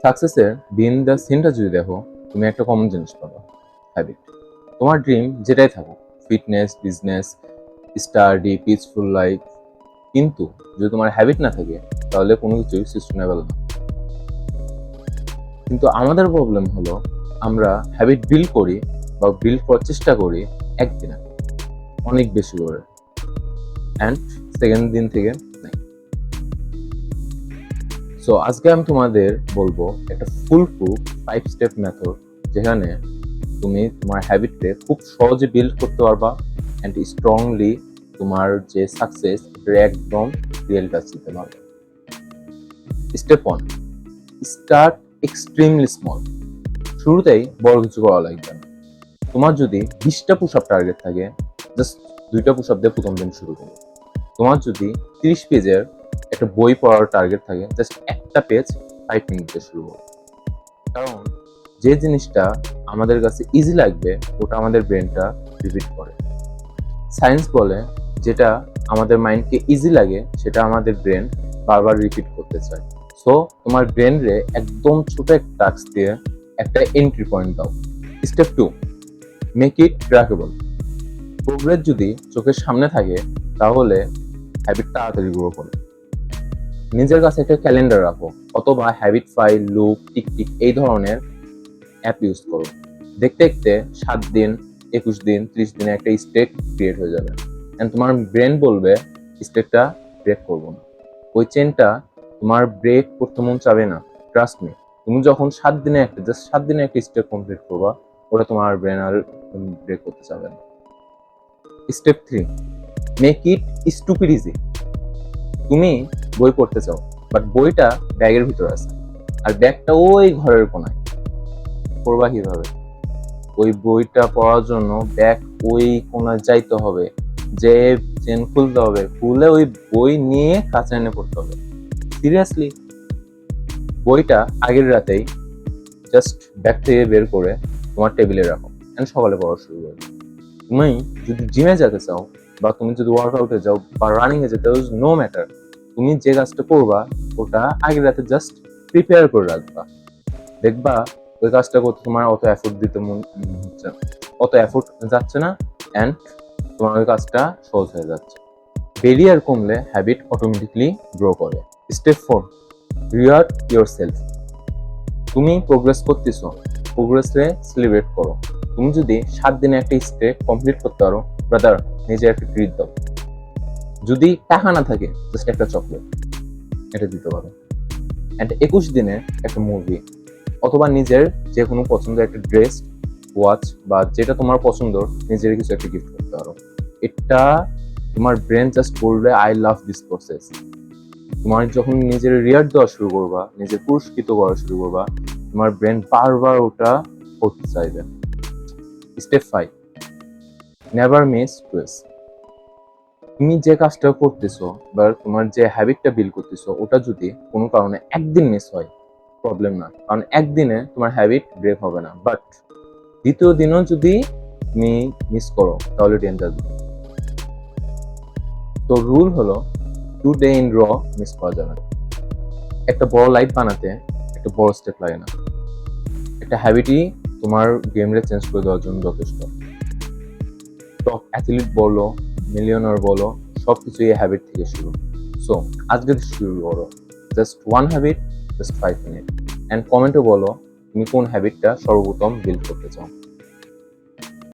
সাকসেসের behind the সিনটা যদি দেখো, তুমি একটা কমন জিনিস পাবা, হ্যাবিট। তোমার ড্রিম যেটাই থাকো, fitness, business, study, peaceful life, কিন্তু যদি তোমার হ্যাবিট না থাকে তাহলে কোনো কিছুই সাস্টেনেবল না। কিন্তু আমাদের প্রবলেম হলো আমরা হ্যাবিট বিল্ড করি বা বিল্ড করার চেষ্টা করি একদিনে অনেক বেশি করে, অ্যান্ড সেকেন্ড দিন থেকে নাই। সো আজকে আমি তোমাদের বলবো একটা ফুল প্রুফ 5 স্টেপ মেথড, যেখানে তুমি তোমার হ্যাবিটকে খুব সহজে বিল্ড করতে পারবা অ্যান্ড স্ট্রংলি তোমার যে সাকসেস একদম রিয়েল টাচ দিতে পারবে। Step 1, start extremely small. শুরুতেই বড় কিছু করা লাগবে না। তোমার যদি 20টা পুশ আপ টার্গেট থাকে, জাস্ট 2টা পুশ আপ দিয়ে প্রথম দিন শুরু করো। তোমার যদি 30 পেজের একটা বই পড়ার টার্গেট থাকে, জাস্ট একটা পেজ 5 মিনিট দিয়ে শুরু করো। কারণ যে জিনিসটা আমাদের কাছে ইজি লাগবে ওটা আমাদের ব্রেনটা রিপিট করে। সায়েন্স বলে যেটা আমাদের মাইন্ডকে ইজি লাগে সেটা আমাদের ব্রেন বারবার রিপিট করতে চায়। সো তোমার ব্রেন রে একদম ছোট একটা টাস্ক দিয়ে একটা এন্ট্রি পয়েন্ট দাও। Step 2, make it trackable. Progress যদি চোখের সামনে থাকে তাহলে হ্যাবিট তাড়াতাড়ি গ্রো করে। নিজের কাছে একটা ক্যালেন্ডার রাখো, অথবা হ্যাবিট ফাইল, লুপ, টিক এই ধরনের অ্যাপ ইউজ করো। দেখতে দেখতে 7 দিন, 21 দিন, 30 দিনে একটা স্টেট ক্রিয়েট হয়ে যাবে, এন্ড তোমার ব্রেন বলবে স্টেটটা ব্রেক করবো না। ওই চেনটা তোমার ব্রেক করতে মন চাবে না। ট্রাস্ট মি, তুমি যখন 7 দিনে একটা স্টেপ কমপ্লিট করবা, ওটা তোমার ব্রেন আর ব্রেক করতে চাবে না। Step 3, make it stupid easy. তুমি বই পড়তে চাও, বাট বইটা ব্যাগের ভিতরে আছে আর ব্যাগটা ওই ঘরের কোনায়। পড়বা কিভাবে? ওই বইটা পড়ার জন্য ব্যাগ ওই কোনায় যাইতে হবে, যে চেন খুলতে হবে, খুলে ওই বই নিয়ে কাছে এনে পড়তে হবে। সিরিয়াসলি, বইটা আগের রাতেই জাস্ট ব্যাগ থেকে বের করে তোমার টেবিলে রাখো এন্ড সকালে পড়া শুরু করো। তুমি যদি জিমে যেতে চাও, বা তুমি যদি ওয়ার্কআউটে যাও, বা রানিং এ যেতে, নো ম্যাটার, তুমি যে কাজটা করবা ওটা আগের রাতে জাস্ট প্রিপেয়ার করে রাখবা। দেখবা ওই কাজটা করতে তোমার অত এফোর্ট দিতে মন হচ্ছে, অত এফোর্ট যাচ্ছে না, অ্যান্ড তোমার ওই কাজটা সহজ হয়ে যাচ্ছে। বেরিয়ার কমলে হ্যাবিট অটোমেটিকলি গ্রো করে। Step 4, reward your self. তুমি প্রোগ্রেস করতেছো, প্রোগ্রেসে সেলিব্রেট করো। তুমি যদি 7 দিনে একটা স্টেপ কমপ্লিট করতে পারো, ব্রাদার, নিজে একটা ট্রিট দাও। যদি টাকা না থাকে, জাস্ট একটা চকলেট এটা দিতে পারো। অ্যান্ড 21 দিনে একটা মুভি, অথবা নিজের যে কোনো পছন্দের একটা ড্রেস, ওয়াচ, বা যেটা তোমার পছন্দ, নিজের কিছু একটা গিফট করতে পারো। এটা তোমার ব্রেন জাস্ট বলবে আই লাভ দিস প্রসেস। তোমার যখন নিজের রিয়ার্ড দেওয়া শুরু করবা, নিজের পুরস্কৃত করা শুরু করবা, তোমার ব্রেন বারবার ওটা করতে চাইবে। Step 5, never miss twice. তুমি যে কাজটা করতেছো বা তোমার যে হ্যাবিটটা বিল্ড করতেছো, ওটা যদি কোনো কারণে একদিন মিস হয়, প্রবলেম না, কারণ একদিনে তোমার হ্যাবিট ব্রেক হবে না। বাট দ্বিতীয় দিনও যদি তুমি মিস করো তাহলে ডেঞ্জার। তো রুল হলো 2 ডে ইন র মিস করা যাবে না। একটা বড় লাইফ বানাতে একটা বড় স্টেপ লাগে না, একটা হ্যাবিটই তোমার গেমরে চেঞ্জ করে দেওয়ার জন্য যথেষ্ট। টপ অ্যাথলিট বলো, মিলিয়নার বলো, সবকিছু এই হ্যাবিট থেকে শুরু। সো আজকে শুরু করো, just 1 habit, just 5 minute, and কমেন্টে বলো তুমি কোন হ্যাবিটটা সর্বপ্রথম বিল্ড করতে চাও।